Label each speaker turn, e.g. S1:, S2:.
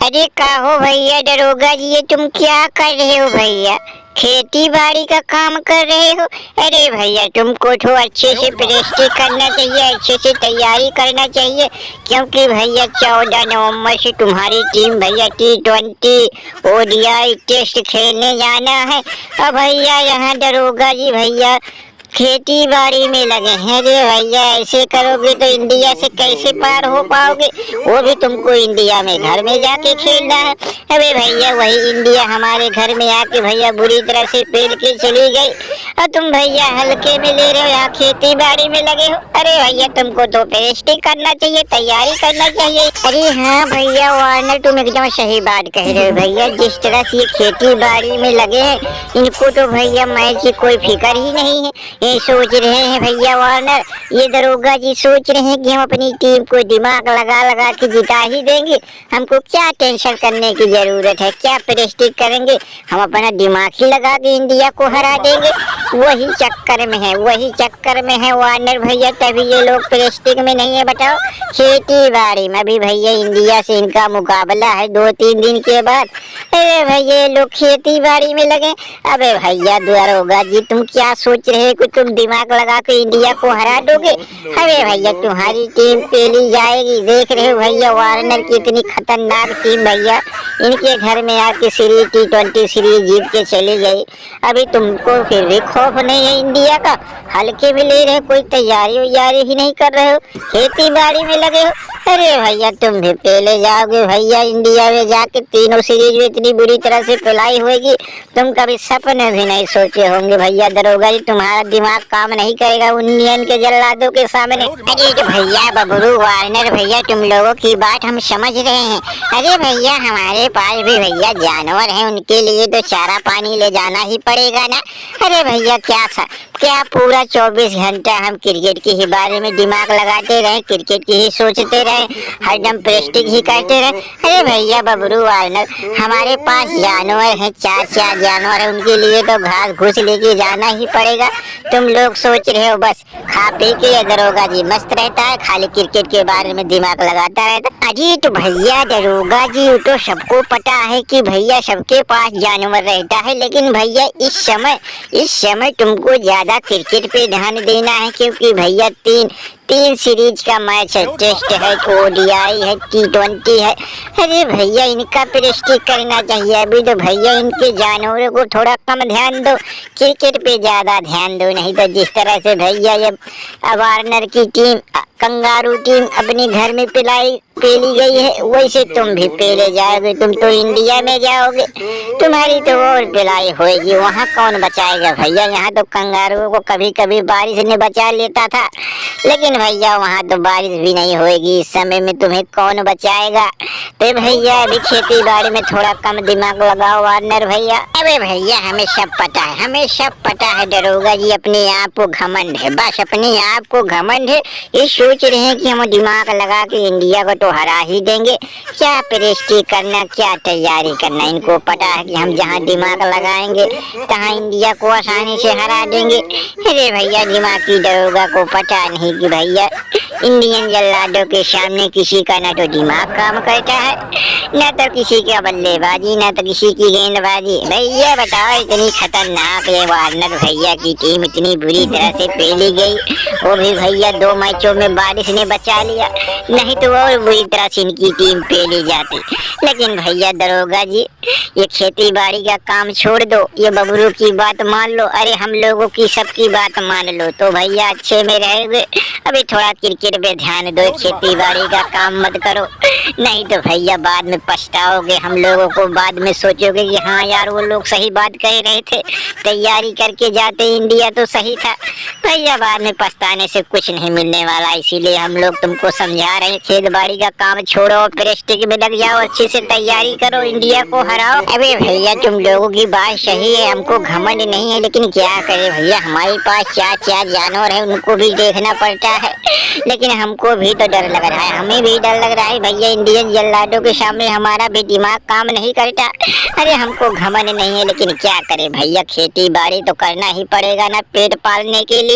S1: अरे का हो भैया दरोगा जी, ये तुम क्या कर रहे हो भैया? खेती बाड़ी का काम कर रहे हो? अरे भैया तुमको तो अच्छे से प्रैक्टिस करना चाहिए, अच्छे से तैयारी करना चाहिए, क्योंकि भैया 14 नवंबर से तुम्हारी टीम भैया T20 ODI टेस्ट खेलने जाना है। अब भैया यहाँ दरोगा जी भैया खेती बाड़ी में लगे हैं। अरे भैया ऐसे करोगे तो इंडिया से कैसे पार हो पाओगे? वो भी तुमको इंडिया में घर में जाके खेलना है। अरे भैया वही इंडिया हमारे घर में आके भैया बुरी तरह से पेल के चली गई और तुम भैया हल्के में ले रहे हो, यहाँ खेती बाड़ी में लगे हो। अरे भैया तुमको तो प्रैक्टिस करना चाहिए, तैयारी करना चाहिए। अरे हाँ भैया वार्नर तुम एकदम सही बात कह रहे हो भैया। जिस तरह से ये खेती बाड़ी में लगे हैं, इनको तो भैया मैच की कोई फिक्र ही नहीं है। ये सोच रहे हैं भैया वार्नर, ये दरोगा जी सोच रहे हैं कि हम अपनी टीम को दिमाग लगा लगा के जिता ही देंगे। हमको क्या टेंशन करने की जरूरत है, क्या प्रैक्टिस करेंगे, हम अपना दिमाग ही लगा के इंडिया को हरा देंगे। वही चक्कर में है वार्नर भैया, तभी ये लोग प्रैक्टिस में नहीं है। बताओ खेती बाड़ी में भी भैया इंडिया से इनका मुकाबला है 2-3 दिन के बाद। अरे भैया ये लोग खेती बाड़ी में लगे। अबे भैया दरोगा जी तुम क्या सोच रहे हो, तुम दिमाग लगा के इंडिया को हरा दोगे? अरे भैया तुम्हारी टीम पेली जाएगी। देख रहे हो भैया वार्नर की इतनी खतरनाक टीम भैया इनके घर में आके सीरीज T20 सीरीज जीत के चली गई। अभी तुमको फिर भी खौफ नहीं है इंडिया का? हल्के में ले रहे, कोई तैयारी वैयारी ही नहीं कर रहे हो, खेती बाड़ी में लगे हो। अरे भैया तुम भी पेले जाओगे भैया, इंडिया में जाके तीनों सीरीज में इतनी बुरी तरह से पिलाई होगी, तुम कभी सपने भी नहीं सोचे होंगे भैया दरोगा जी। तुम्हारा दिमाग काम नहीं करेगा इंडियन के जल्लादों के सामने। अरे तो भैया बबरू वार्नर भैया तुम लोगों की बात हम समझ रहे हैं। अरे भैया हमारे पास भी भैया जानवर हैं, उनके लिए तो चारा पानी ले जाना ही पड़ेगा ना। अरे भैया क्या पूरा 24 घंटा हम क्रिकेट के ही बारे में दिमाग लगाते रहे, क्रिकेट की ही सोचते रहे, हरदम प्रैक्टिस ही करते रहे? अरे भैया बबरू वार्नर हमारे पास जानवर हैं, 4 जानवर हैं, उनके लिए तो घास घूस लेके जाना ही पड़ेगा। तुम लोग सोच रहे हो बस खा पी के दरोगा जी मस्त रहता है, खाली क्रिकेट के बारे में दिमाग लगाता रहता। अरे तो भैया दरोगा जी तो सबको पता है कि भैया सबके पास जानवर रहता है, लेकिन भैया इस समय तुमको ज्यादा क्रिकेट पे ध्यान देना है, क्योंकि भैया तीन सीरीज का मैच है, टेस्ट है, ODI है, T20 है। अरे भैया इनका प्रैक्टिस करना चाहिए। अभी तो भैया इनके जानवरों को थोड़ा कम ध्यान दो, क्रिकेट पे ज्यादा ध्यान दो, नहीं तो जिस तरह से भैया ये वार्नर की टीम कंगारू टीम अपने घर में पेली गई है, वैसे तुम भी पेले जाओगे। तुम तो इंडिया में जाओगे, तुम्हारी तो और पिलाई होगी, वहाँ कौन बचाएगा भैया? यहाँ तो कंगारुओं को कभी कभी बारिश ने बचा लेता था, लेकिन भैया वहाँ तो बारिश भी नहीं होगी। इस समय में तुम्हें कौन बचाएगा? तो भैया अभी खेती बाड़ी में थोड़ा कम दिमाग लगाओ वार्नर भैया। अरे भैया हमें सब पता है दरोगा जी, अपने आप को घमंड है, बस अपने आप को घमंड है। ये सोच रहे हैं कि हम दिमाग लगा के इंडिया को तो हरा ही देंगे। क्या प्रैक्टिस करना, क्या तैयारी करना, इनको पता है कि हम जहाँ दिमाग लगाएंगे तहाँ इंडिया को आसानी से हरा देंगे। अरे भैया दिमागी दरोगा को पता नहीं कि भैया इंडियन जल्लादों के सामने किसी का ना तो दिमाग काम करता है, न तो किसी का बल्लेबाजी, न तो किसी की गेंदबाजी। भैया बताओ इतनी खतरनाक ये वार्नर भैया की टीम इतनी बुरी तरह से पेली गई, वो भी भैया 2 मैचों में बारिश ने बचा लिया, नहीं तो और बुरी तरह से इनकी टीम पेली जाती। लेकिन भैया दरोगा जी ये खेती बाड़ी का काम छोड़ दो, ये बबरू की बात मान लो, अरे हम लोगों की सबकी बात मान लो, तो भैया अच्छे में रहोगे। अभी थोड़ा क्रिकेट पे ध्यान दो, खेती बाड़ी का काम मत करो, नहीं तो भैया बाद में पछताओगे। हम लोगों को बाद में सोचोगे कि हाँ यार वो लोग सही बात कह रहे थे, तैयारी करके जाते इंडिया तो सही था। भैया बाद में पछताने से कुछ नहीं मिलने वाला, इसीलिए हम लोग तुमको समझा रहे हैं खेत बाड़ी का काम छोड़ो, प्रैक्टिस में लग जाओ, अच्छे से तैयारी करो, इंडिया को हराओ। अबे भैया तुम लोगों की बात सही है, हमको घमंड नहीं है, लेकिन क्या करे भैया हमारे पास 4 जानवर है, उनको भी देखना पड़ता है। लेकिन हमको भी तो डर लग रहा है, हमें भी डर लग रहा है भैया, इंडियन जल्लादों के सामने हमारा भी दिमाग काम नहीं करता। अरे हमको घमंड नहीं है, लेकिन क्या करे भैया खेती बाड़ी तो करना ही पड़ेगा ना पेट पालने के लिए।